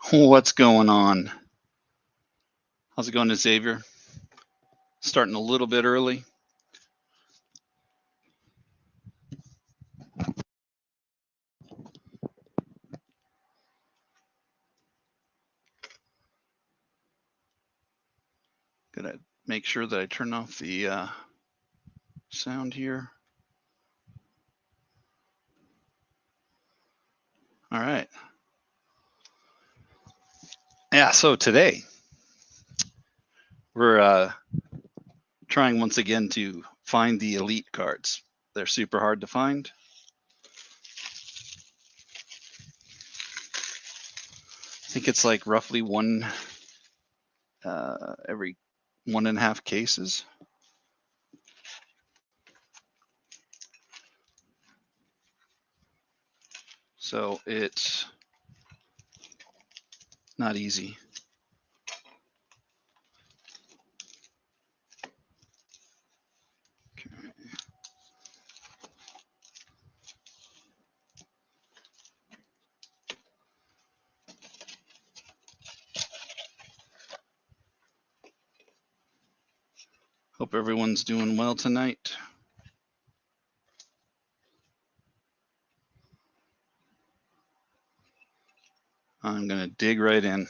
What's going on? How's it going, Xavier? Starting a little bit early. Gotta make sure that I turn off the sound here. All right. Yeah, so today we're trying once again to find the elite cards. They're super hard to find. I think it's like roughly one every 1.5 cases. So it's not easy. Okay. Hope everyone's doing well tonight. I'm going to dig right in.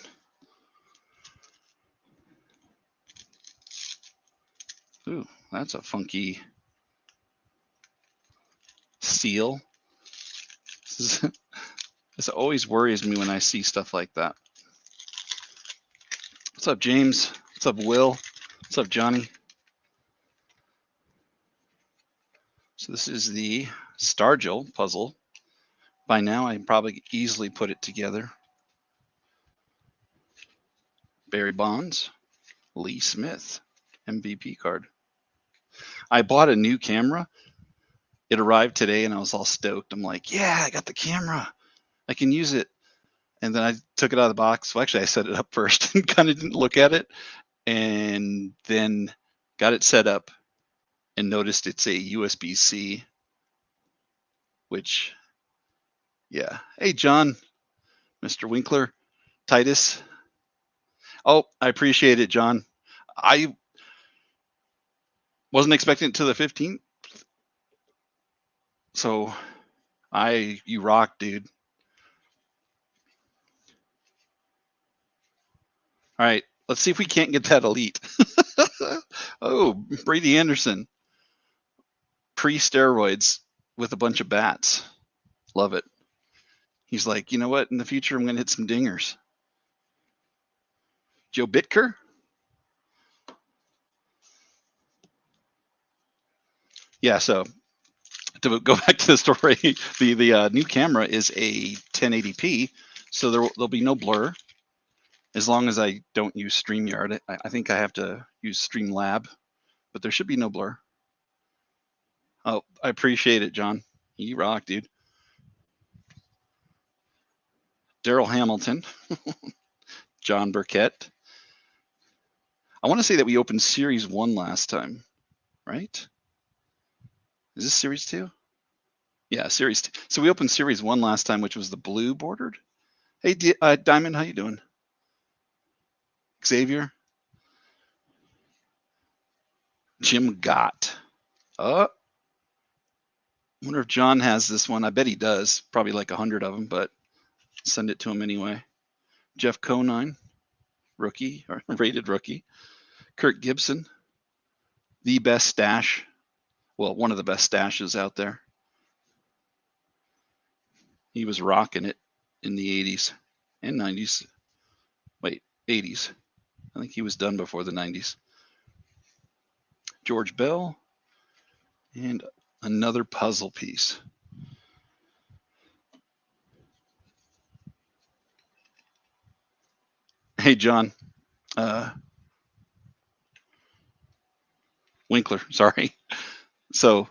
Ooh, that's a funky seal. This always worries me when I see stuff like that. What's up, James? What's up, Will? What's up, Johnny? So this is the Stargell puzzle. By now, I probably easily put it together. Barry Bonds, Lee Smith, MVP card. I bought a new camera. It arrived today, and I was all stoked. I'm like, yeah, I got the camera. I can use it. And then I took it out of the box. Well, actually, I set it up first and kind of didn't look at it. And then got it set up and noticed it's a USB-C, which, yeah. Hey, John, Mr. Winkler, Titus. Oh, I appreciate it, John. I wasn't expecting it to the 15th. So you rock, dude. All right, let's see if we can't get that elite. Oh, Brady Anderson. Pre-steroids with a bunch of bats. Love it. He's like, you know what? In the future, I'm going to hit some dingers. Joe Bitker. Yeah, so to go back to the story, the new camera is a 1080p, so there'll be no blur as long as I don't use StreamYard. I think I have to use Streamlab, but there should be no blur. Oh, I appreciate it, John. You rock, dude. Daryl Hamilton, John Burkett. I want to say that we opened Series 1 last time, right? Is this Series 2? Yeah, Series 2. So we opened Series 1 last time, which was the blue bordered. Hey, Diamond, how you doing? Xavier? Jim Gott. I wonder if John has this one. I bet he does. Probably like 100 of them, but send it to him anyway. Jeff Conine, rookie, or rated rookie. Kirk Gibson, the best stash. Well, one of the best stashes out there. He was rocking it in the 80s and 90s. Wait, 80s. I think he was done before the 90s. George Bell, and another puzzle piece. Hey, John. Winkler, sorry. So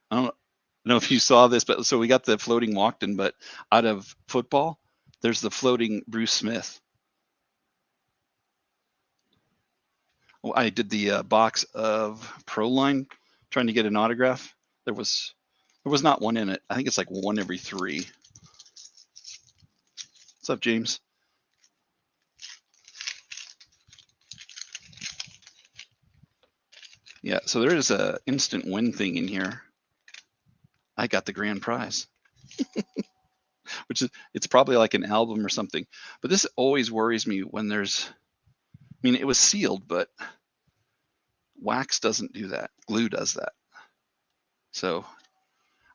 I don't know if you saw this, but so we got the floating Walkden, but out of football, there's the floating Bruce Smith. Well, I did the box of Proline trying to get an autograph. There was not one in it. I think it's like one every 3. What's up, James? Yeah, so there is a instant win thing in here. I got the grand prize, which is, it's probably like an album or something. But this always worries me when there's, I mean, it was sealed, but wax doesn't do that. Glue does that. So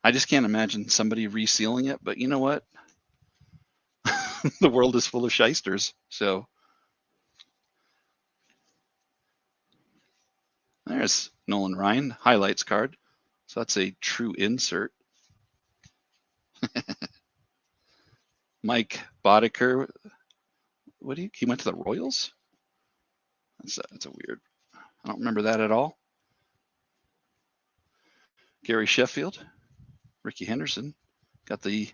I just can't imagine somebody resealing it. But you know what? The world is full of shysters. So there's Nolan Ryan highlights card. So that's a true insert. Mike Boddicker. He went to the Royals? That's a weird. I don't remember that at all. Gary Sheffield, Ricky Henderson, got the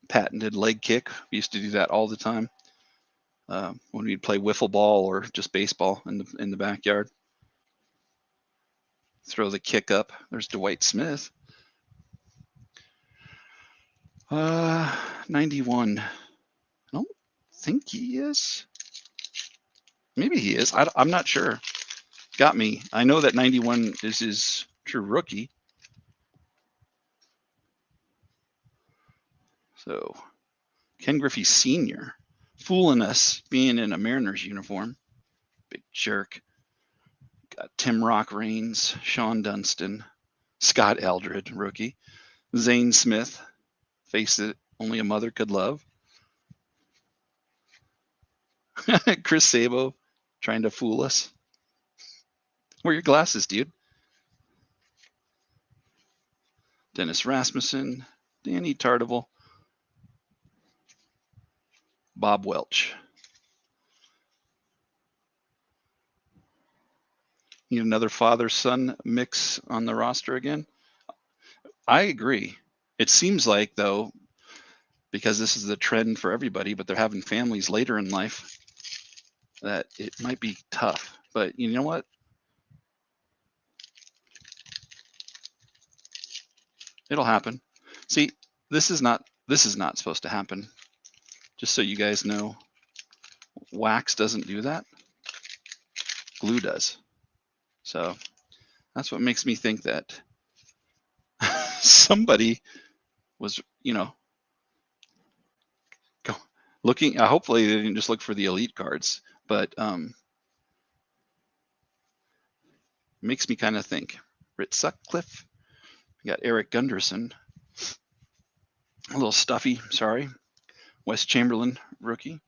patented leg kick. We used to do that all the time when we'd play wiffle ball or just baseball in the backyard. Throw the kick up. There's Dwight Smith. 91. I don't think he is. Maybe he is. I'm not sure. Got me. I know that 91 is his true rookie. So Ken Griffey Sr. fooling us being in a Mariners uniform. Big jerk. Got Tim Rock Reigns, Sean Dunston, Scott Eldred, rookie. Zane Smith, face it, only a mother could love. Chris Sabo trying to fool us. Where are your glasses, dude? Dennis Rasmussen, Danny Tardival, Bob Welch. Need another father-son mix on the roster again? I agree. It seems like, though, because this is the trend for everybody, but they're having families later in life, that it might be tough. But you know what? It'll happen. See, this is not supposed to happen. Just so you guys know, wax doesn't do that. Glue does. So that's what makes me think that somebody was, looking. Hopefully, they didn't just look for the elite cards, but makes me kind of think. Rit Sutcliffe. We got Eric Gunderson. A little stuffy, sorry. Wes Chamberlain, rookie.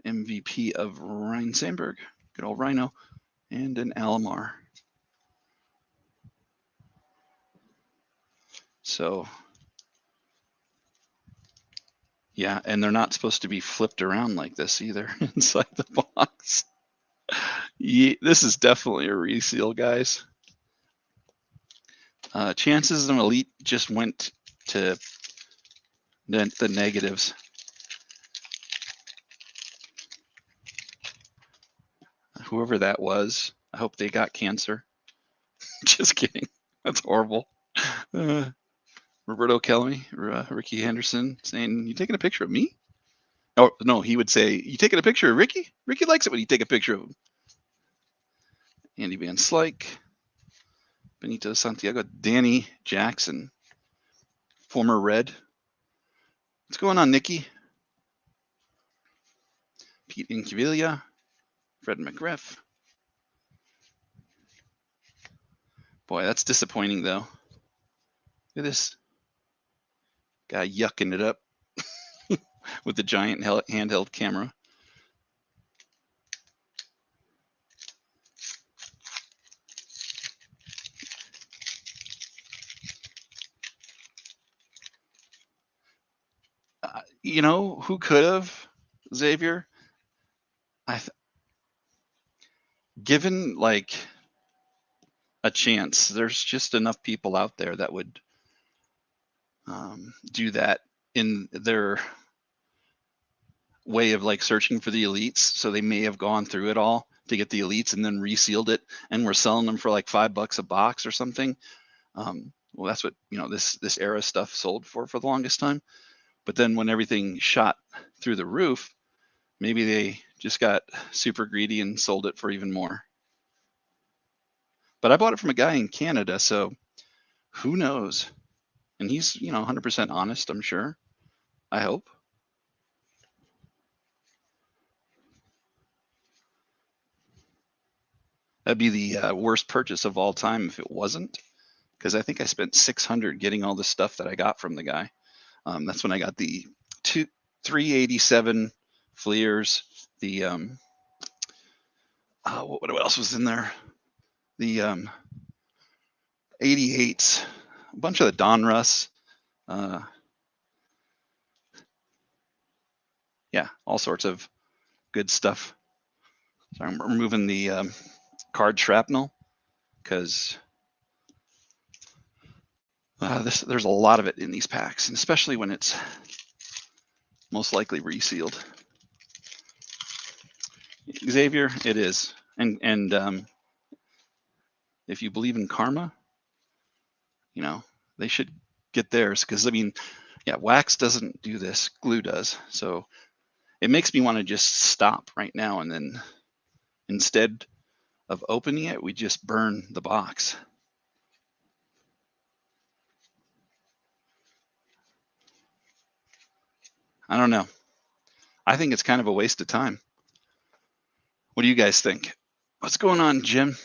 An MVP of Ryan Sandberg. Good old Rhino. And an Alomar. So, yeah, and they're not supposed to be flipped around like this either inside the box. Yeah, this is definitely a reseal, guys. Chances of elite just went to the negatives. Whoever that was, I hope they got cancer. Just kidding. That's horrible. Roberto Kelly, Ricky Henderson saying, "You taking a picture of me?" Oh, no, he would say, "You taking a picture of Ricky? Ricky likes it when you take a picture of him." Andy Van Slyke, Benito Santiago, Danny Jackson, former Red. What's going on, Nikki? Pete Incaviglia, Fred McGriff. Boy, that's disappointing, though. Look at this guy yucking it up with the giant handheld camera. You know who could have, Xavier? Given like a chance, there's just enough people out there that would do that in their way of like searching for the elites. So they may have gone through it all to get the elites and then resealed it, and we're selling them for like $5 a box or something. Well, that's what this era stuff sold for the longest time. But then when everything shot through the roof, maybe they just got super greedy and sold it for even more. But I bought it from a guy in Canada, so who knows? And he's, 100% honest, I'm sure. I hope. That'd be the worst purchase of all time if it wasn't, because I think I spent $600 getting all the stuff that I got from the guy. That's when I got the 387 Fleers, the what else was in there? The 88s, a bunch of the Donruss, yeah, all sorts of good stuff. So I'm removing the card shrapnel because there's a lot of it in these packs, and especially when it's most likely resealed. Xavier, it is, and if you believe in karma, they should get theirs, because I mean, yeah, wax doesn't do this, glue does. So it makes me want to just stop right now, and then instead of opening it, we just burn the box. I don't know. I think it's kind of a waste of time. What do you guys think? What's going on, Jim?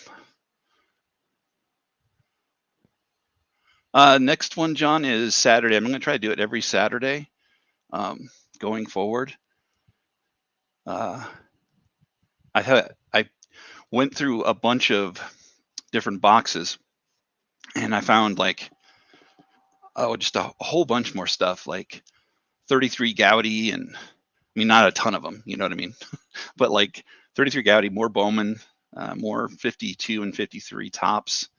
Next one, John, is Saturday. I'm going to try to do it every Saturday going forward. I went through a bunch of different boxes, and I found just a whole bunch more stuff, like 33 Gaudy, and I mean, not a ton of them, you know what I mean? But like 33 Gaudy, more Bowman, more 52 and 53 tops.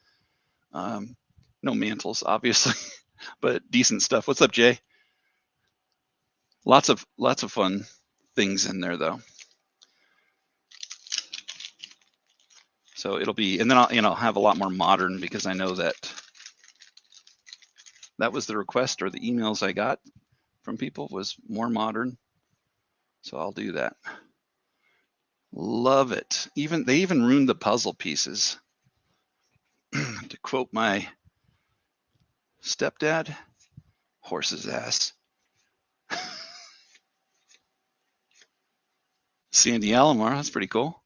No mantles, obviously, but decent stuff. What's up, Jay? Lots of fun things in there, though. So it'll be, and then I'll have a lot more modern, because I know that was the request, or the emails I got from people was more modern. So I'll do that. Love it. They even ruined the puzzle pieces. To quote my stepdad, horse's ass. Sandy Alomar, that's pretty cool.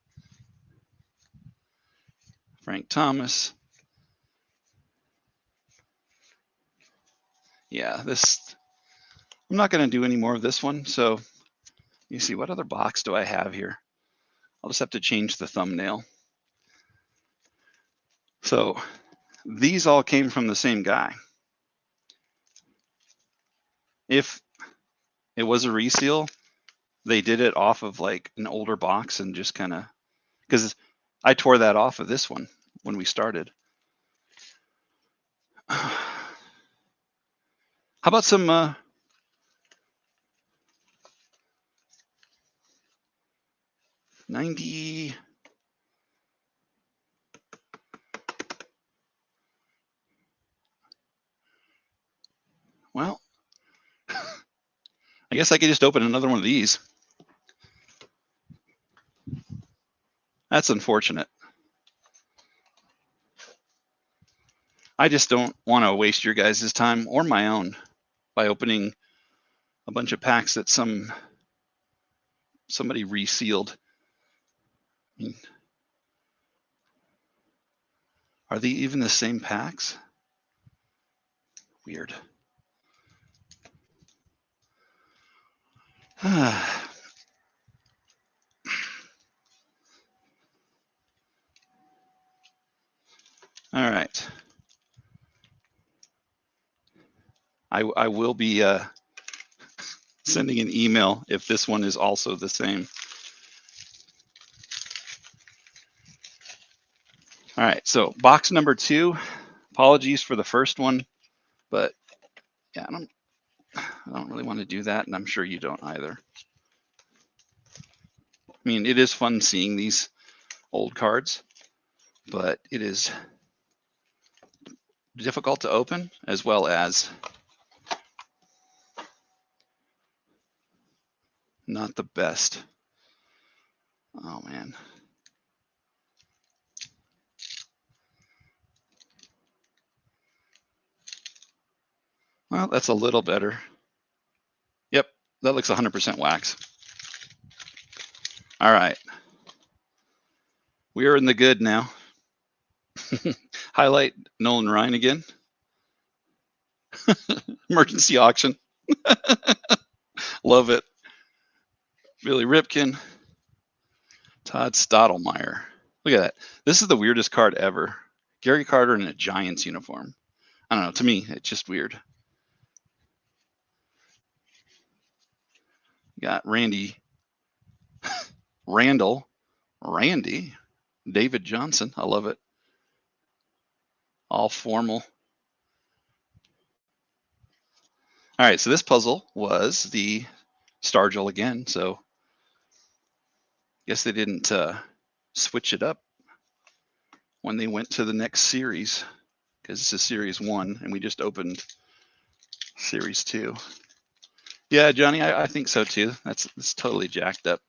Frank Thomas. Yeah, I'm not going to do any more of this one. So you see, what other box do I have here? I'll just have to change the thumbnail. So these all came from the same guy. If it was a reseal, they did it off of like an older box, and just kind of, because I tore that off of this one when we started. How about some 90? Well, I guess I could just open another one of these. That's unfortunate. I just don't want to waste your guys' time or my own by opening a bunch of packs that somebody resealed. I mean, are they even the same packs? Weird. All right. I will be sending an email if this one is also the same. All right, so box number 2. Apologies for the first one, but yeah, I don't really want to do that, and I'm sure you don't either. I mean, it is fun seeing these old cards, but it is difficult to open, as well as not the best. Oh man. Well, that's a little better. Yep, that looks 100% wax. All right. We are in the good now. Highlight Nolan Ryan again. Emergency auction. Love it. Billy Ripken. Todd Stottlemyre. Look at that. This is the weirdest card ever. Gary Carter in a Giants uniform. I don't know. To me, it's just weird. Got Randy. Randy. David Johnson. I love it. All formal. All right, so this puzzle was the Stargell again. So I guess they didn't switch it up when they went to the next series, because this is series 1 and we just opened series 2. Yeah, Johnny, I think so too. It's totally jacked up.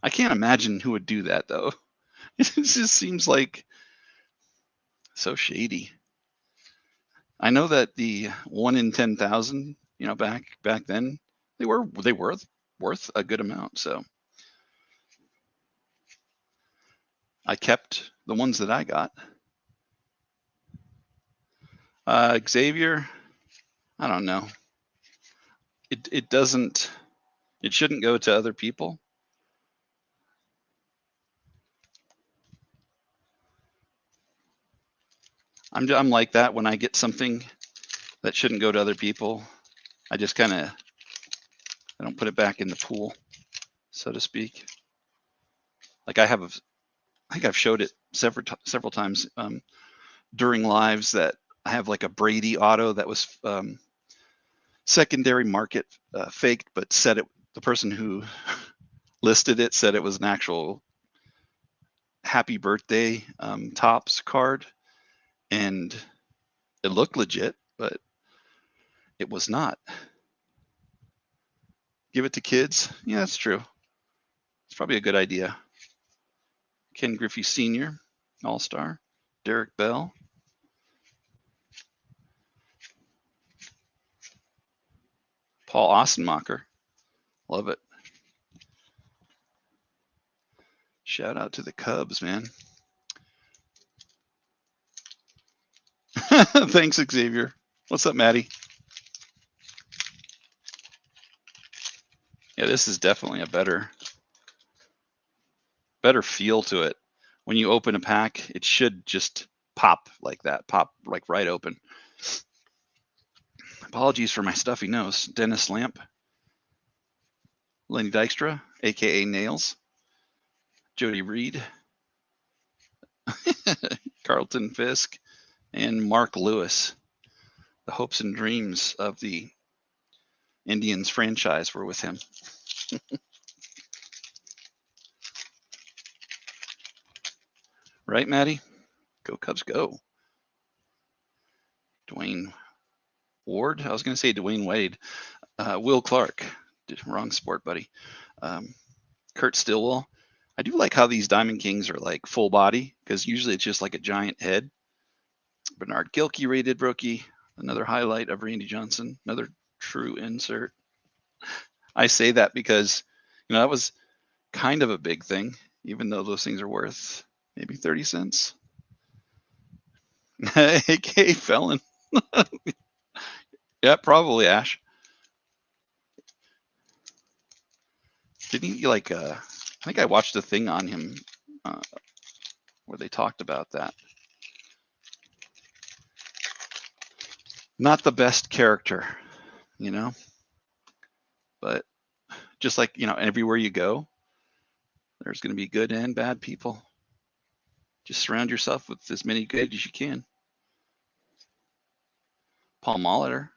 I can't imagine who would do that though. It just seems like so shady. I know that the 1 in 10,000, back then, they were worth a good amount. So I kept the ones that I got. Xavier, I don't know. It doesn't. It shouldn't go to other people. I'm like that when I get something that shouldn't go to other people. I just I don't put it back in the pool, so to speak. Like I think I've showed it several times during lives that I have like a Brady auto that was secondary market faked, but said the person who listed it said it was an actual happy birthday Topps card, and it looked legit, but it was not. Give it to kids. Yeah, that's true. It's probably a good idea. Ken Griffey Sr., All-Star. Derek Bell. Paul Ostenmacher. Love it. Shout out to the Cubs, man. Thanks, Xavier. What's up, Maddie? Yeah, this is definitely a better feel to it. When you open a pack, it should just pop like that, pop like right open. Apologies for my stuffy nose. Dennis Lamp, Lenny Dykstra, aka Nails, Jody Reed, Carlton Fisk, and Mark Lewis. The hopes and dreams of the Indians franchise were with him. Right, Maddie? Go Cubs, go. Dwayne Ward. I was going to say Dwayne Wade. Will Clark. Wrong sport, buddy. Kurt Stillwell. I do like how these Diamond Kings are like full body, because usually it's just like a giant head. Bernard Gilkey, rated rookie. Another highlight of Randy Johnson. Another true insert. I say that because, that was kind of a big thing, even though those things are worth maybe 30 cents. AK Felon. Yeah, probably, Ash. Didn't he I think I watched a thing on him where they talked about that. Not the best character, but just like, everywhere you go, there's going to be good and bad people. Just surround yourself with as many good as you can. Paul Molitor.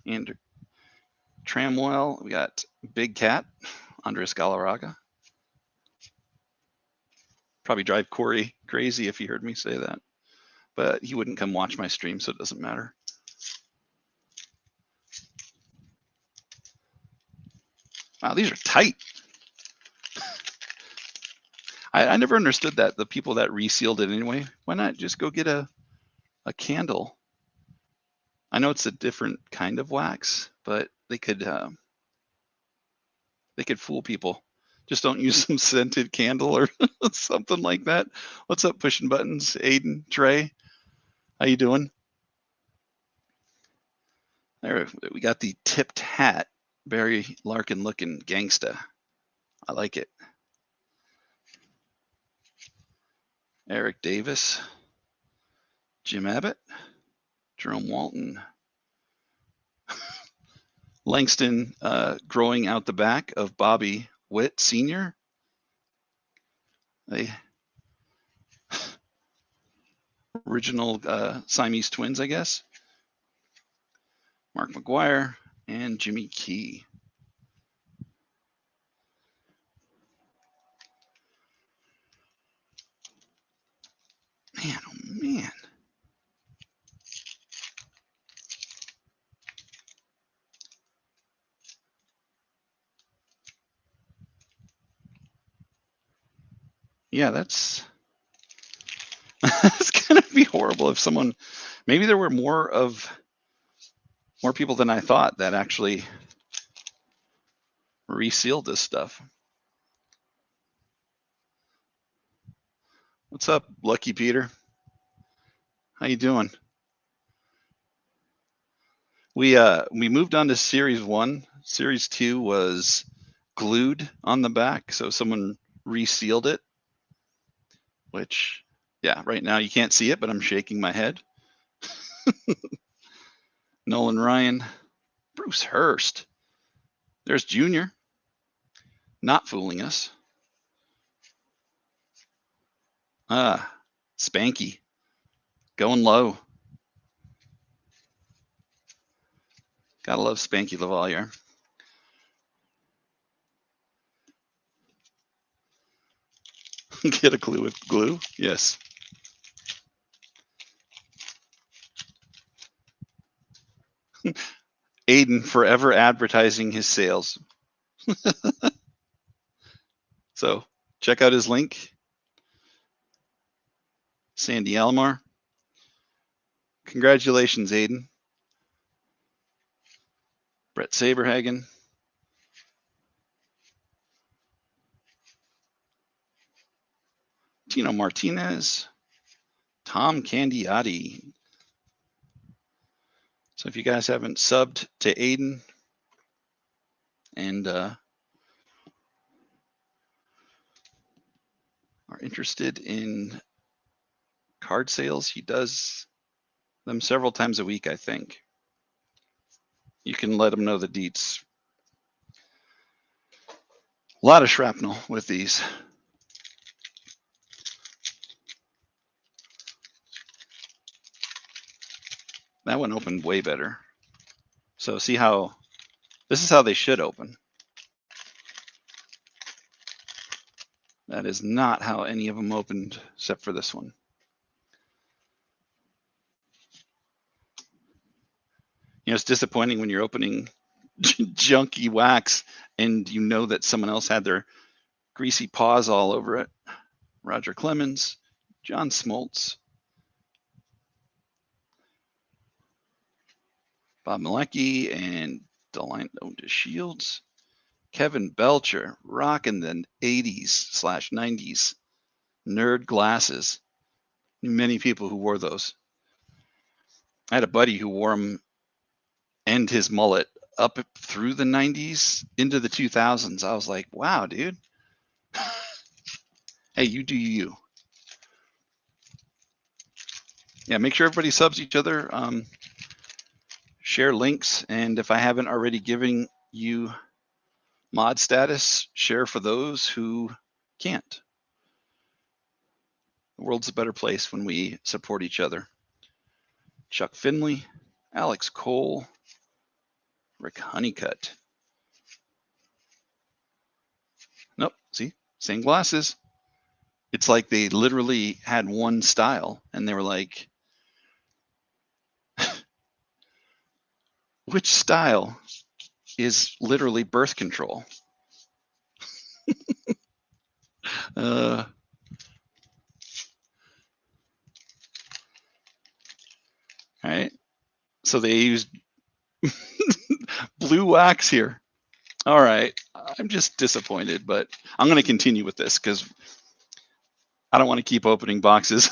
And Tramwell. We got Big Cat, Andres Galarraga. Probably drive Corey crazy if he heard me say that. But he wouldn't come watch my stream, so it doesn't matter. Wow, these are tight. I I never understood that. The people that resealed it anyway, why not just go get a candle? I know it's a different kind of wax, but they could fool people. Just don't use some scented candle or something like that. What's up, pushing buttons? Aiden, Trey, how you doing? There, we got the tipped hat. Barry Larkin looking gangsta. I like it. Eric Davis, Jim Abbott, Jerome Walton, Langston growing out the back of Bobby Witt Sr. They original Siamese twins, I guess. Mark McGuire and Jimmy Key. Man, oh man. Yeah, that's it's gonna be horrible if someone, maybe there were more people than I thought that actually resealed this stuff. What's up, Lucky Peter? How you doing? We moved on to series 1. Series 2 was glued on the back, so someone resealed it, which, yeah, right now you can't see it, but I'm shaking my head. Nolan Ryan, Bruce Hurst. There's Junior. Not fooling us. Spanky. Going low. Gotta love Spanky Lavalier. Get a clue with glue? Yes. Aiden forever advertising his sales. So check out his link. Sandy Alomar. Congratulations, Aiden. Brett Saberhagen. Tino Martinez. Tom Candiotti. So if you guys haven't subbed to Aiden and are interested in card sales, he does them several times a week, I think. You can let him know the deets. A lot of shrapnel with these. That one opened way better. So see how, this is how they should open. That is not how any of them opened, except for this one. You know, it's disappointing when you're opening junky wax and you know that someone else had their greasy paws all over it. Roger Clemens, John Smoltz, Bob Malecki, and Delino Shields. Kevin Belcher, rocking the 80s/90s nerd glasses. Many people who wore those. I had a buddy who wore them and his mullet up through the 90s into the 2000s. I was like, wow, dude. Hey, you do you. Yeah, make sure everybody subs each other. Share links, and if I haven't already given you mod status, share for those who can't. The world's a better place when we support each other. Chuck Finley, Alex Cole, Rick Honeycutt. Nope, see, same glasses. It's like they literally had one style, and they were like, which style is literally birth control? All right. So they used blue wax here. All right. I'm just disappointed, but I'm going to continue with this because I don't want to keep opening boxes.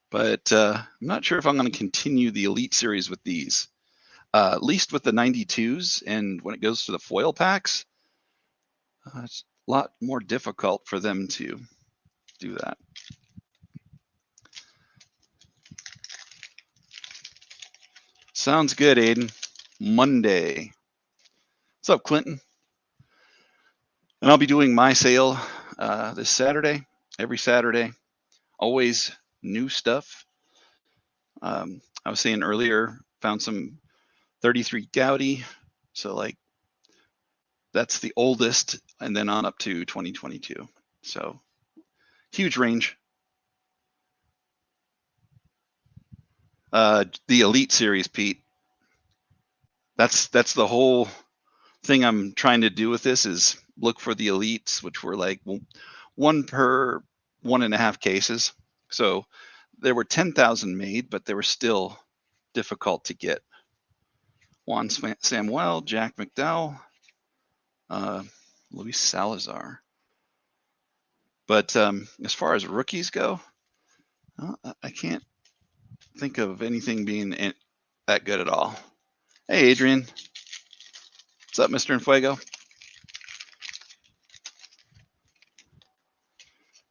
But I'm not sure if I'm going to continue the Elite Series with these. At least with the 92s, and when it goes to the foil packs, it's a lot more difficult for them to do that. Sounds good, Aiden. Monday. What's up, Clinton? And I'll be doing my sale this Saturday, every Saturday. Always new stuff. I was saying earlier, found some 33 Gaudi. So, like, that's the oldest, and then on up to 2022. So, huge range. The Elite Series, Pete. That's the whole thing I'm trying to do with this is look for the elites, which were like one per 1.5 cases. So there were 10,000 made, but they were still difficult to get. Juan Samuel, Jack McDowell, Luis Salazar. But as far as rookies go, I can't think of anything being that good at all. Hey, Adrian. What's up, Mr. Infuego?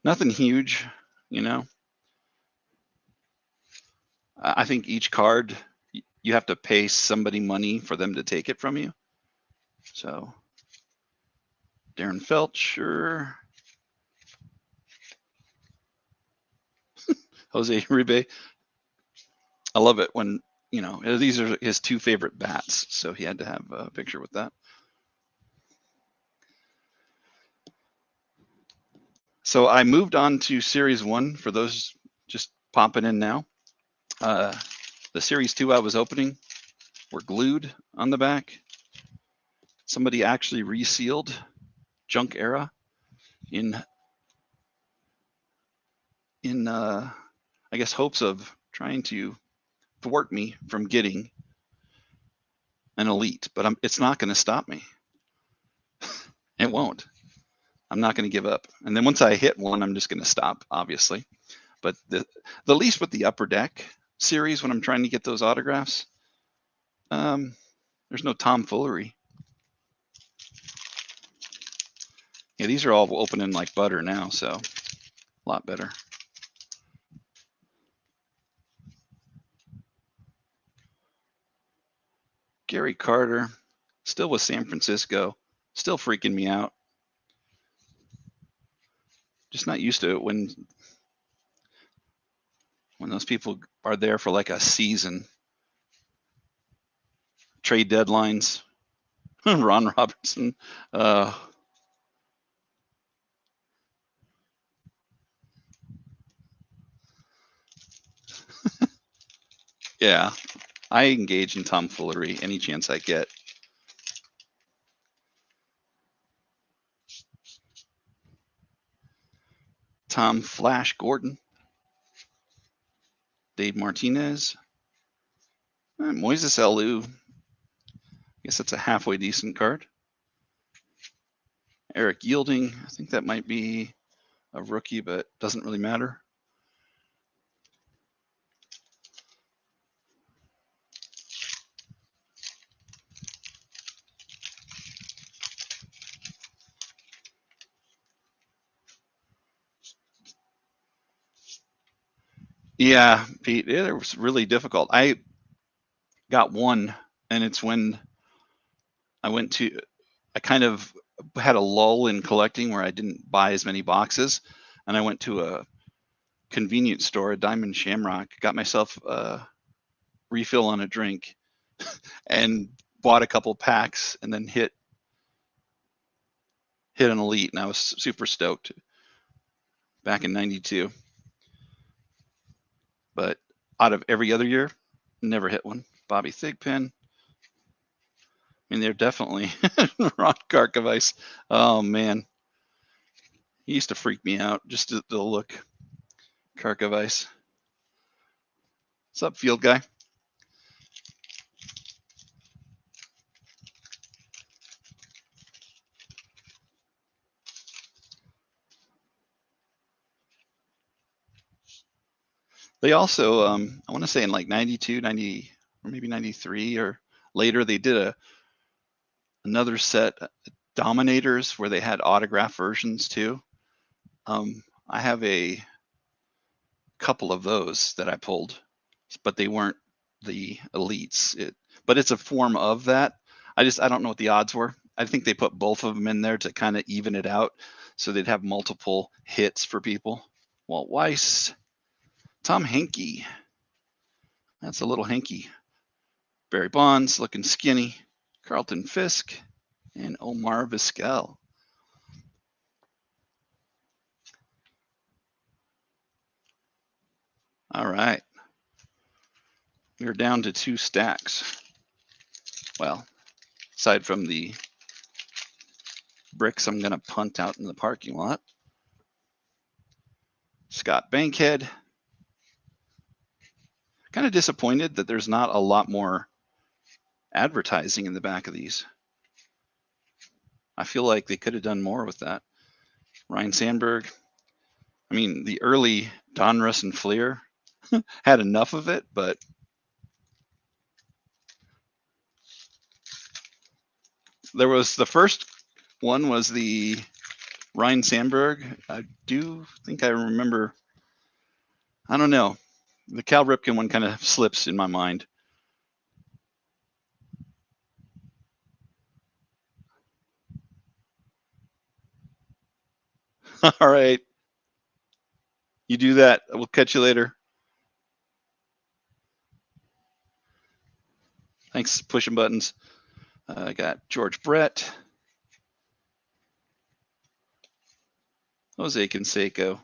Nothing huge, you know. I think each card, you have to pay somebody money for them to take it from you. So, Darren Felcher, Jose Uribe. I love it when, you know, these are his two favorite bats, so he had to have a picture with that. So I moved on to Series 1 for those just popping in now. The Series 2 I was opening were glued on the back. Somebody actually resealed Junk Era in I guess hopes of trying to thwart me from getting an elite, but it's not going to stop me. It won't. I'm not going to give up. And then once I hit one, I'm just going to stop, obviously. But the least with the Upper Deck series, when I'm trying to get those autographs, there's no tomfoolery. Yeah, these are all opening like butter now, so a lot better. Gary Carter, still with San Francisco, still freaking me out. Just not used to it when those people are there for like a season. Trade deadlines. Ron Robertson. Yeah, I engage in tomfoolery any chance I get. Tom Flash Gordon. Dave Martinez. Moises Alou. I guess that's a halfway decent card. Eric Yielding. I think that might be a rookie, but doesn't really matter. Yeah, Pete, it was really difficult. I got one, and it's when I kind of had a lull in collecting where I didn't buy as many boxes, and I went to a convenience store, a Diamond Shamrock, got myself a refill on a drink, and bought a couple packs, and then hit an elite, and I was super stoked back in '92. But out of every other year, never hit one. Bobby Thigpen. I mean, they're definitely Ron Karkovice. Oh man, he used to freak me out just the look. Karkovice. What's up, field guy? They also, I want to say in like 92, 90, or maybe 93 or later, they did another set, Dominators, where they had autograph versions too. I have a couple of those that I pulled, but they weren't the elites. But it's a form of that. I don't know what the odds were. I think they put both of them in there to kind of even it out, so they'd have multiple hits for people. Walt Weiss, Tom Henke. That's a little Henke. Barry Bonds looking skinny. Carlton Fisk and Omar Vizquel. All right. We're down to 2 stacks. Well, aside from the bricks I'm going to punt out in the parking lot. Scott Bankhead. Kind of disappointed that there's not a lot more advertising in the back of these. I feel like they could have done more with that. Ryan Sandberg. I mean, the early Donruss and Fleer had enough of it, but there was the first one was the Ryan Sandberg. I do think I remember. I don't know. The Cal Ripken one kind of slips in my mind. All right. You do that. We'll catch you later. Thanks, pushing buttons. I got George Brett, Jose Canseco,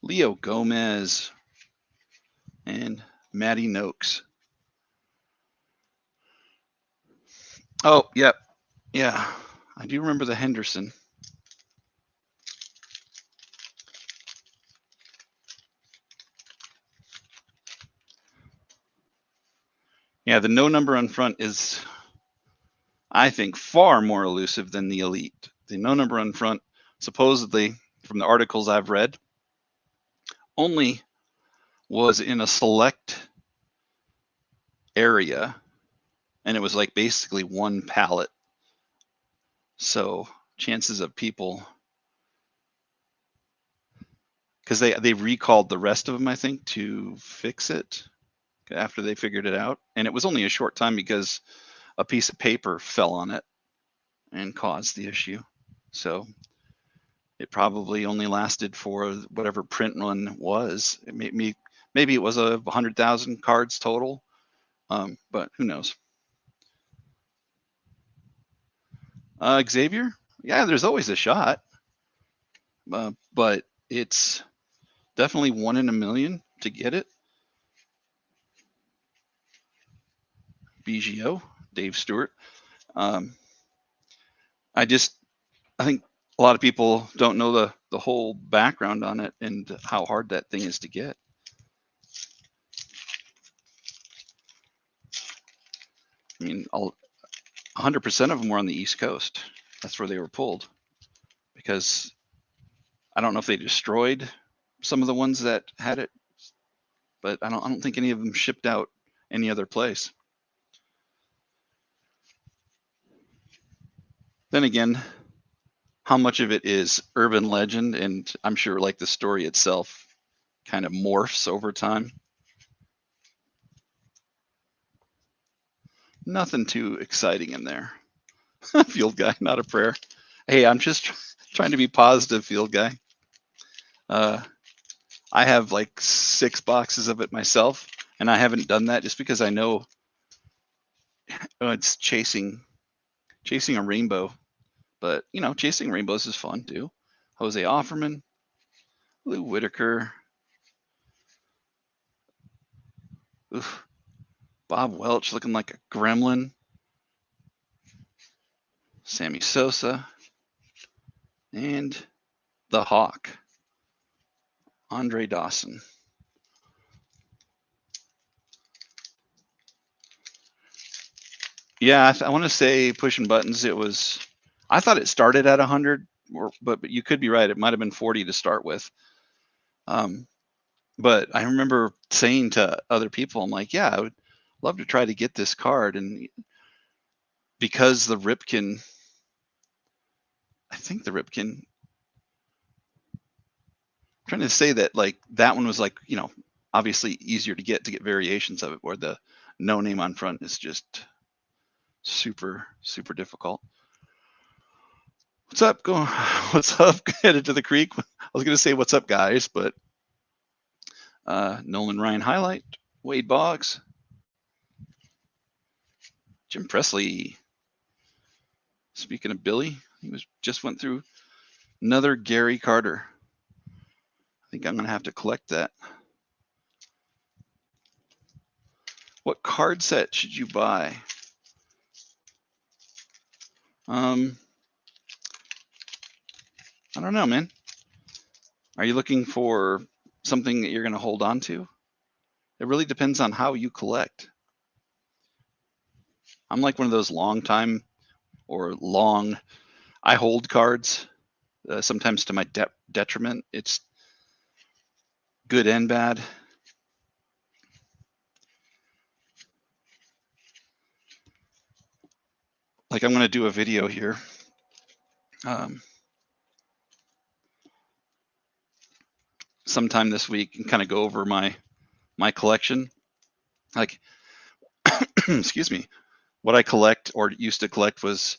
Leo Gomez, and Matty Noakes. Oh, yep. Yeah, I do remember the Henderson. Yeah, the no number on front is, I think, far more elusive than the Elite. The no number on front, supposedly, from the articles I've read, only was in a select area, and it was like basically one pallet. So chances of people, because they recalled the rest of them, I think, to fix it after they figured it out, and it was only a short time because a piece of paper fell on it and caused the issue. So it probably only lasted for whatever print run was. Maybe it was 100,000 cards total, but who knows? Xavier, yeah, there's always a shot, but it's definitely 1 in a million to get it. BGO, Dave Stewart. I think a lot of people don't know the whole background on it and how hard that thing is to get. I mean, 100% of them were on the East Coast. That's where they were pulled, because I don't know if they destroyed some of the ones that had it, but I don't think any of them shipped out any other place. Then again, how much of it is urban legend, and I'm sure like the story itself kind of morphs over time. Nothing too exciting in there. Field guy, not a prayer. Hey, I'm just trying to be positive, field guy. I have like 6 boxes of it myself, and I haven't done that just because I know it's chasing a rainbow. But you know, chasing rainbows is fun too. Jose Offerman, Lou Whitaker, oof, Bob Welch looking like a gremlin, Sammy Sosa, and the Hawk, Andre Dawson. Yeah, I want to say pushing buttons. It was, I thought it started at 100, but you could be right. It might have been 40 to start with. But I remember saying to other people, I'm like, yeah, I would love to try to get this card. And because the Ripken, I think the Ripken, I'm trying to say that like that one was like, you know, obviously easier to get variations of it, where the no name on front is just super, super difficult. What's up? What's up? Headed to the creek. I was going to say, what's up, guys? But Nolan Ryan highlight, Wade Boggs, Jim Presley. Speaking of Billy, he just went through another Gary Carter. I think I'm going to have to collect that. What card set should you buy? I don't know, man. Are you looking for something that you're going to hold on to? It really depends on how you collect. I'm like one of those I hold cards, sometimes to my detriment. It's good and bad. Like I'm going to do a video here. Sometime this week and kind of go over my collection. Like, excuse me, what I collect or used to collect was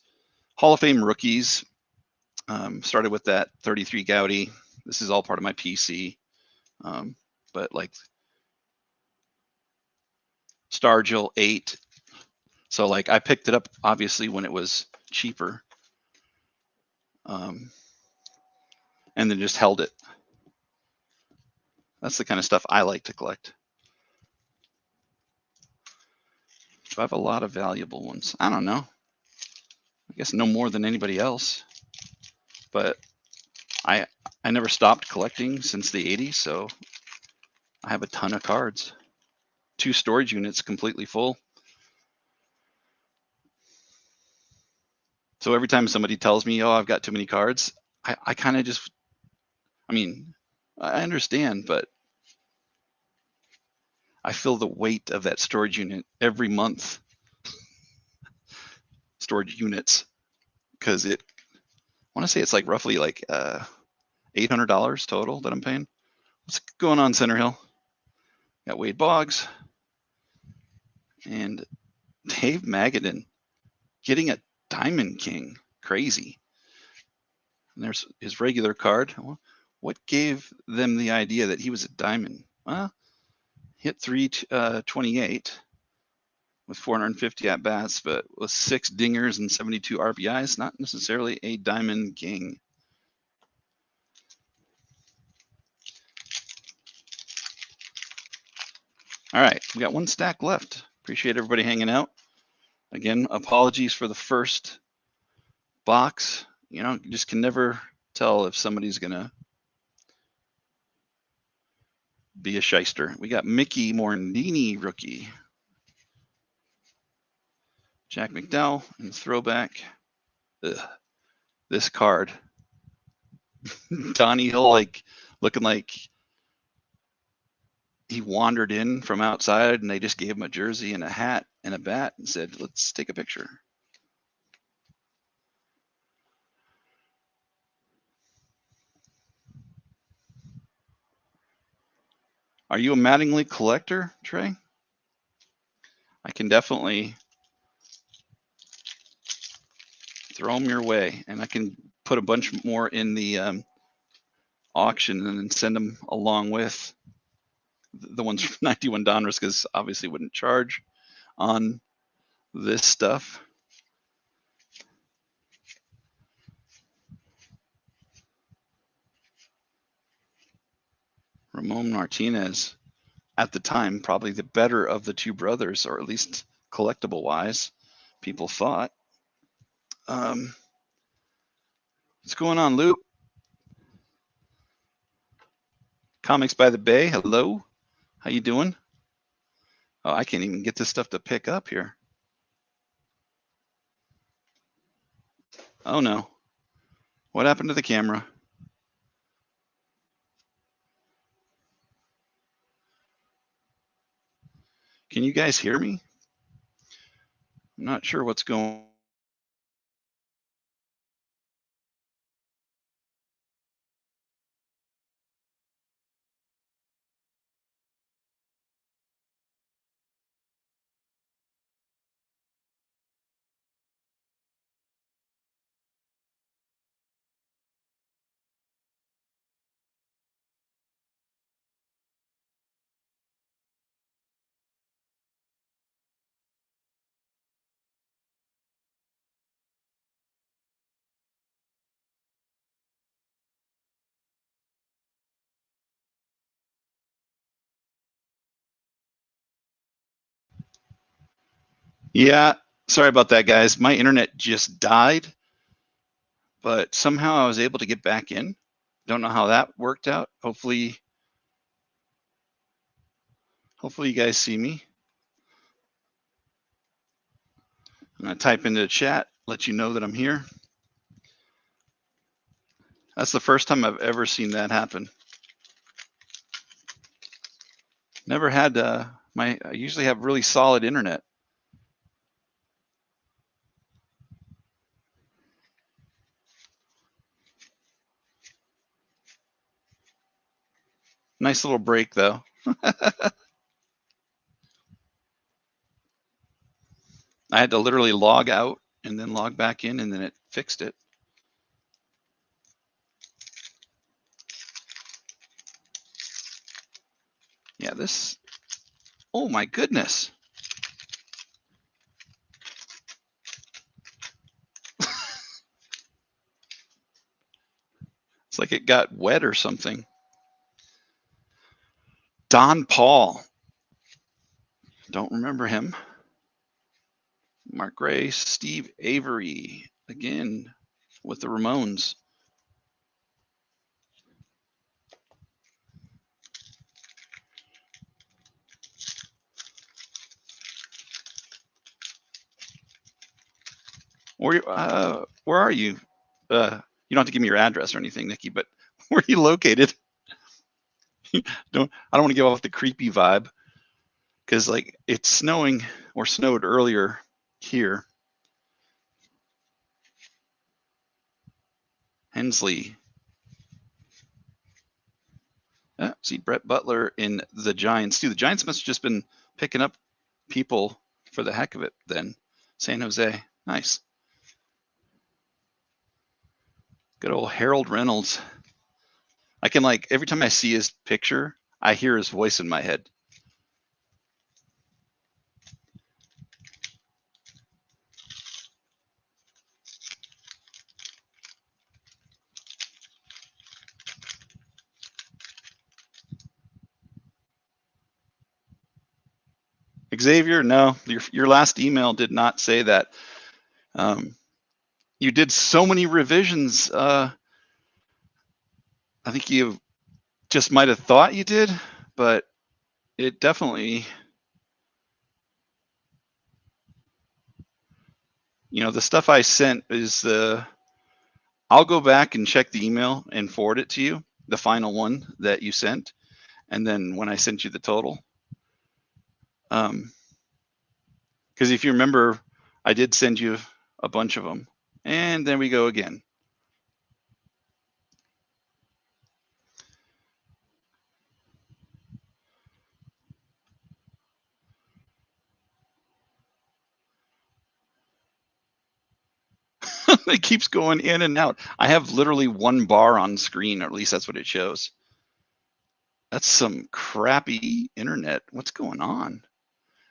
Hall of Fame rookies. Started with that 33 Gaudy. This is all part of my PC. But like Stargill 8. So like I picked it up obviously when it was cheaper. And then just held it. That's the kind of stuff I like to collect. Do I have a lot of valuable ones? I don't know. I guess no more than anybody else. But I never stopped collecting since the 80s, so I have a ton of cards. 2 storage units completely full. So every time somebody tells me, oh, I've got too many cards, I kind of just, I mean, I understand, but I feel the weight of that storage unit every month. Storage units, because I want to say it's like roughly like $800 total that I'm paying. What's going on, Center Hill? Got Wade Boggs and Dave Magadan getting a Diamond King. Crazy. And there's his regular card. What gave them the idea that he was a diamond? Well, hit 328 with 450 at bats, but with 6 dingers and 72 RBIs, not necessarily a Diamond King. All right, we got 1 stack left. Appreciate everybody hanging out. Again, apologies for the first box. You know, you just can never tell if somebody's gonna be a shyster. We got Mickey Mornini rookie. Jack McDowell and throwback. Ugh, this card. Donnie Hill, like looking like he wandered in from outside and they just gave him a jersey and a hat and a bat and said, let's take a picture. Are you a Mattingly collector, Trey? I can definitely throw them your way, and I can put a bunch more in the auction and then send them along with the ones from 91 Donruss, because obviously wouldn't charge on this stuff. Ramon Martinez, at the time, probably the better of the 2 brothers, or at least collectible wise, people thought. What's going on, Luke? Comics by the Bay, hello. How you doing? Oh, I can't even get this stuff to pick up here. Oh no. What happened to the camera? Can you guys hear me? I'm not sure what's going on. Yeah, sorry about that, guys. My internet just died, but somehow I was able to get back in. Don't know how that worked out. Hopefully you guys see me. I'm gonna type into the chat, let you know that I'm here. That's the first time I've ever seen that happen. Never had I usually have really solid internet. Nice little break though. I had to literally log out and then log back in, and then it fixed it. Yeah, this, oh my goodness. It's like it got wet or something. Don Paul. Don't remember him. Mark Gray, Steve Avery, again with the Ramones. Where are you? You don't have to give me your address or anything, Nikki, but where are you located? I don't want to give off the creepy vibe, because like it's snowing or snowed earlier here. Hensley. See Brett Butler in the Giants too. The Giants must have just been picking up people for the heck of it then. San Jose. Nice. Good old Harold Reynolds. I can, like, every time I see his picture, I hear his voice in my head. Xavier, no, your last email did not say that. You did so many revisions. I think you just might have thought you did, but it definitely, the stuff I sent is I'll go back and check the email and forward it to you, the final one that you sent, and then when I sent you the total. Because if you remember, I did send you a bunch of them. And then we go again. It keeps going in and out. I have literally one bar on screen, or at least that's what it shows. That's some crappy internet. What's going on?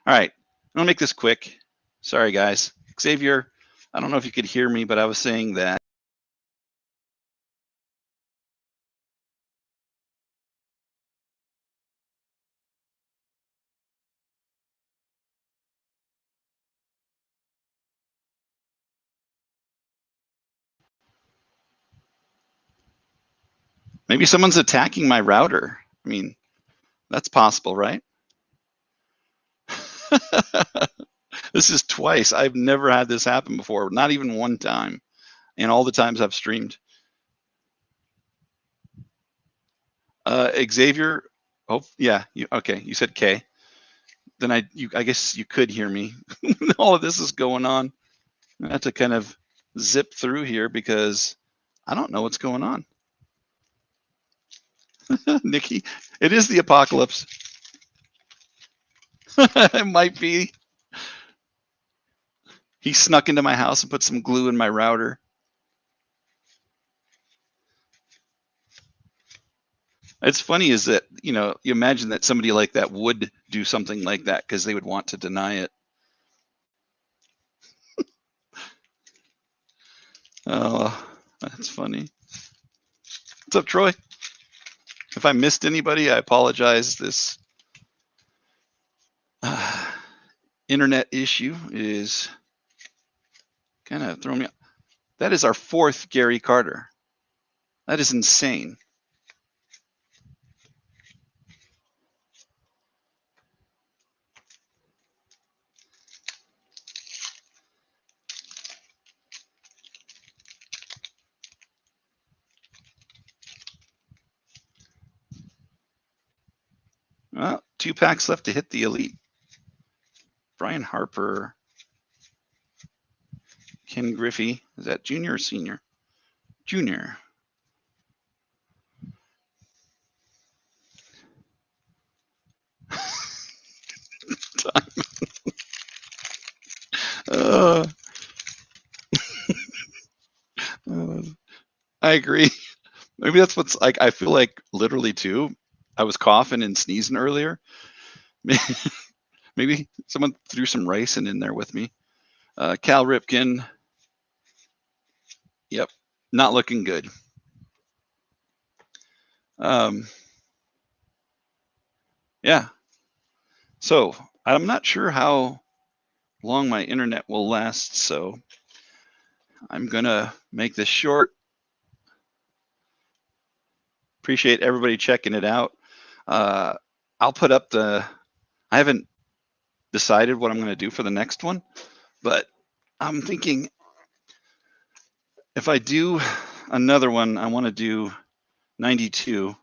All right, I'm gonna make this quick. Sorry, guys. Xavier, I don't know if you could hear me, but I was saying that maybe someone's attacking my router. I mean, that's possible, right? This is twice. I've never had this happen before, not even one time, and all the times I've streamed. Xavier, oh yeah, okay, you said K. then I guess you could hear me. All of this is going on. I have to kind of zip through here because I don't know what's going on. Nikki, it is the apocalypse. It might be. He snuck into my house and put some glue in my router. It's funny is that, you imagine that somebody like that would do something like that because they would want to deny it. Oh, that's funny. What's up, Troy? If I missed anybody, I apologize. This internet issue is kind of throwing me off. That is our 4th Gary Carter. That is insane. Well, 2 packs left to hit the elite. Brian Harper. Ken Griffey. Is that junior or senior? Junior. I agree. Maybe that's what's like. I feel like literally too. I was coughing and sneezing earlier. Maybe someone threw some ricin in there with me. Cal Ripken. Yep, not looking good. Yeah. So I'm not sure how long my internet will last, so I'm gonna make this short. Appreciate everybody checking it out. I'll put up I haven't decided what I'm gonna do for the next one, but I'm thinking if I do another one, I want to do 92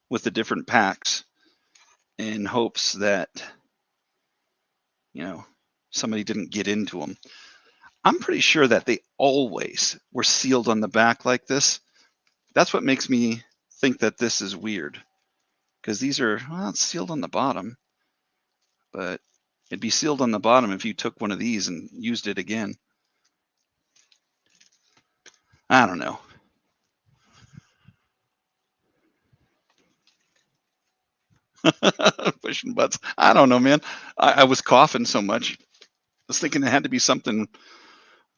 with the different packs in hopes that, somebody didn't get into them. I'm pretty sure that they always were sealed on the back like this. That's what makes me think that this is weird, because these are, well, it's sealed on the bottom, but it'd be sealed on the bottom if you took one of these and used it again. I don't know. Pushing butts. I don't know, man. I was coughing so much. I was thinking it had to be something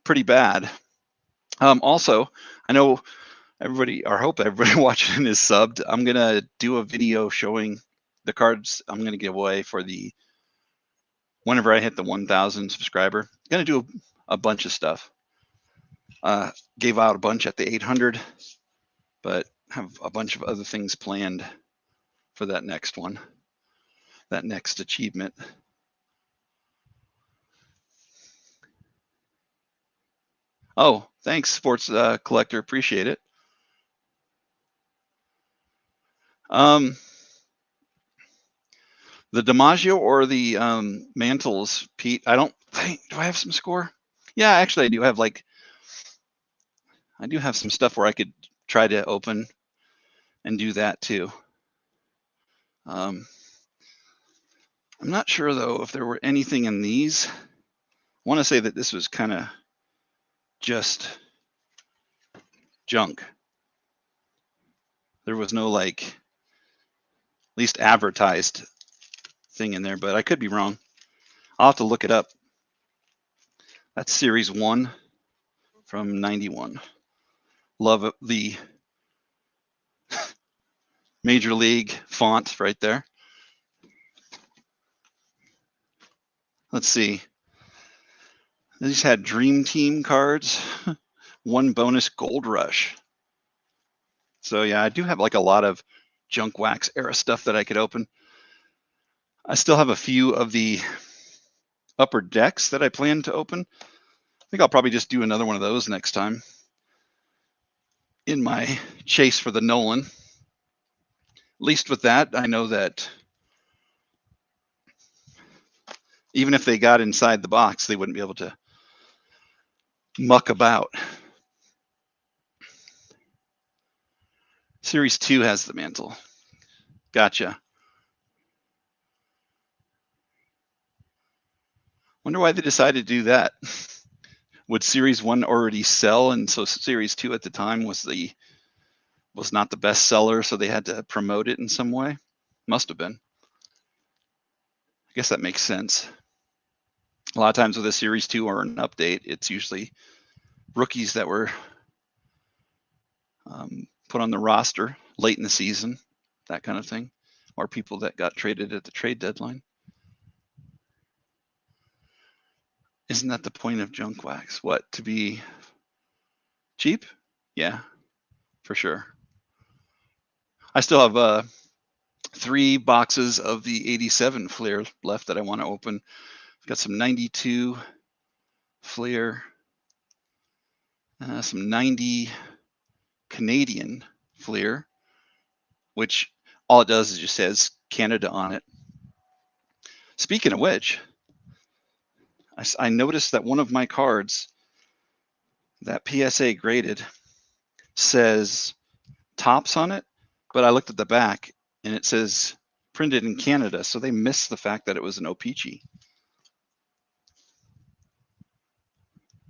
pretty bad. Also, I know everybody, or hope everybody watching is subbed. I'm going to do a video showing the cards I'm going to give away for whenever I hit the 1,000 subscriber. I'm going to do a bunch of stuff. Gave out a bunch at the 800, but have a bunch of other things planned for that next one, that next achievement. Oh, thanks, Sports Collector. Appreciate it. The DiMaggio or the Mantles, Pete? I don't think. Do I have some score? Yeah, actually, I do have some stuff where I could try to open and do that too. I'm not sure though if there were anything in these. I want to say that this was kind of just junk. There was no at least advertised thing in there, but I could be wrong. I'll have to look it up. That's Series 1 from 91. Love the Major League font right there. Let's see. These had Dream Team cards. 1 bonus Gold Rush. So yeah, I do have a lot of junk wax era stuff that I could open. I still have a few of the upper decks that I plan to open. I think I'll probably just do another one of those next time in my chase for the Nolan. At least with that, I know that Even if they got inside the box, they wouldn't be able to muck about. Series 2 has the mantle. Gotcha. Wonder why they decided to do that. Would Series 1 already sell, and so Series 2 at the time was not the best seller, so they had to promote it in some way? Must have been. I guess that makes sense. A lot of times with a Series 2 or an update, it's usually rookies that were put on the roster late in the season, that kind of thing, or people that got traded at the trade deadline. Isn't that the point of junk wax? What, to be cheap? Yeah, for sure. I still have 3 boxes of the 87 Fleer left that I want to open. I've got some 92 Fleer, some 90 Canadian Fleer, which all it does is just says Canada on it. Speaking of which, I noticed that one of my cards, that PSA graded, says Tops on it, but I looked at the back and it says printed in Canada, so they missed the fact that it was an O-Pee-Chee.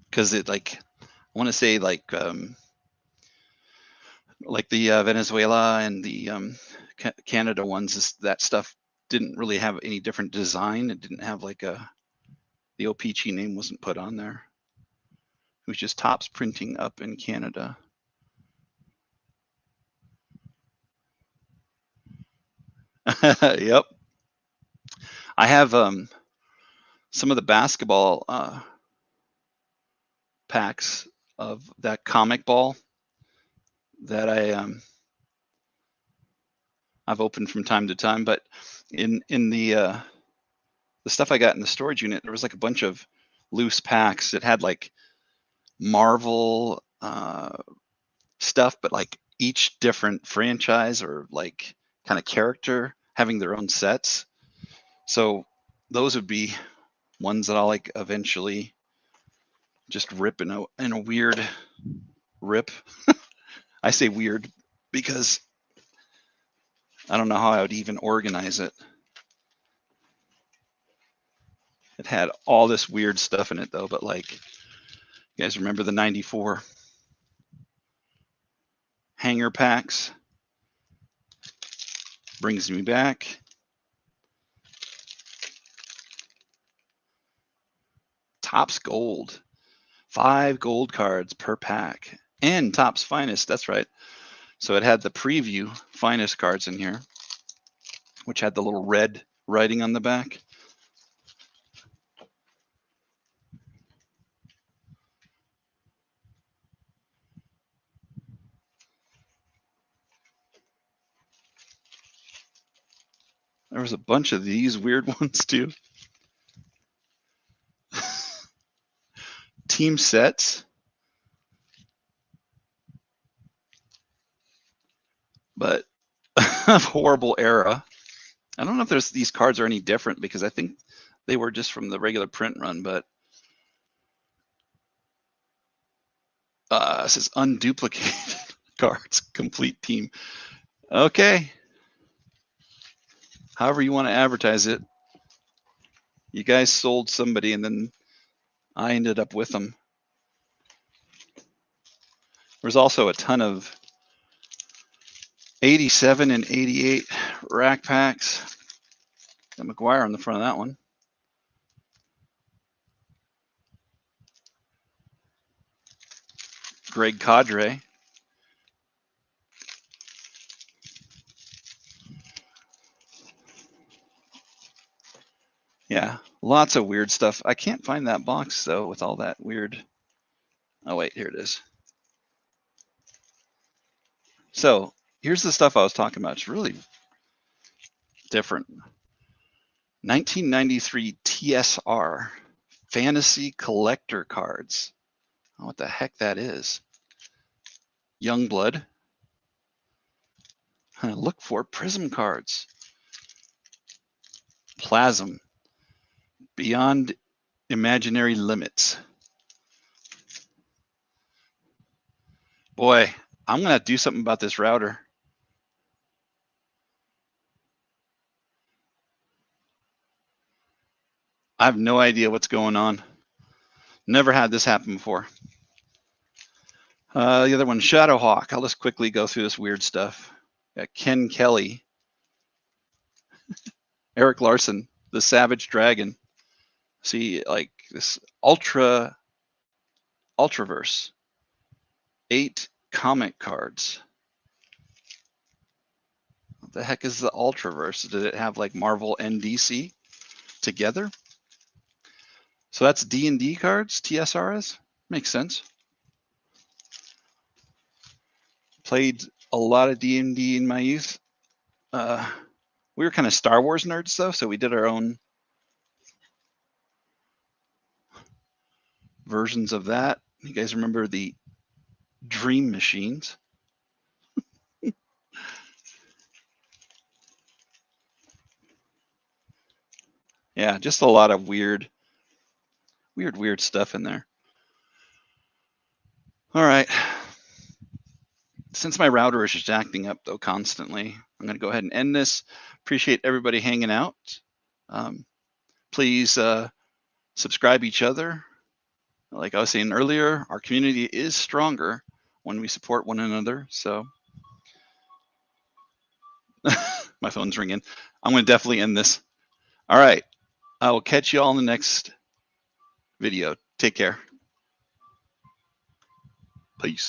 Because it, like, I want to say like the Venezuela and the Canada ones, that stuff didn't really have any different design. It didn't have like the O-Pee-Chee name wasn't put on there. It was just Tops printing up in Canada. Yep. I have some of the basketball packs of that comic ball that I've opened from time to time, but in the stuff I got in the storage unit, there was like a bunch of loose packs that had like Marvel stuff, but like each different franchise or like kind of character having their own sets. So those would be ones that I'll like eventually just rip in a weird rip. I say weird because I don't know how I would even organize it. It had all this weird stuff in it though, but like, you guys remember the 94 hanger packs? Brings me back. Topps Gold. 5 gold cards per pack. And Topps Finest, that's right. So it had the preview Finest cards in here, which had the little red writing on the back. There was a bunch of these weird ones too. Team sets. But horrible era. I don't know if these cards are any different because I think they were just from the regular print run, but it says unduplicated cards, complete team. Okay. However you want to advertise it. You guys sold somebody and then I ended up with them. There's also a ton of 87 and 88 rack packs. Got McGuire on the front of that one. Greg Cadre. Yeah, lots of weird stuff. I can't find that box though with all that weird. Oh wait, here it is. So here's the stuff I was talking about. It's really different. 1993 TSR Fantasy Collector Cards. I don't know what the heck that is. Youngblood. Look for Prism cards. Plasm. Beyond imaginary limits. Boy, I'm going to do something about this router. I have no idea what's going on. Never had this happen before. The other one, Shadowhawk. I'll just quickly go through this weird stuff. Got Ken Kelly, Eric Larson, the Savage Dragon. See, like this Ultraverse. 8 comic cards. What the heck is the Ultraverse? Did it have like Marvel and DC together? So that's D&D cards, TSRs? Makes sense. Played a lot of D&D in my youth. We were kind of Star Wars nerds though, so we did our own versions of that. You guys remember the Dream Machines? Yeah, just a lot of weird stuff in there. All right. Since my router is just acting up though constantly, I'm going to go ahead and end this. Appreciate everybody hanging out. Please subscribe each other. Like I was saying earlier, our community is stronger when we support one another. So my phone's ringing. I'm going to definitely end this. All right. I will catch you all in the next video. Take care. Peace.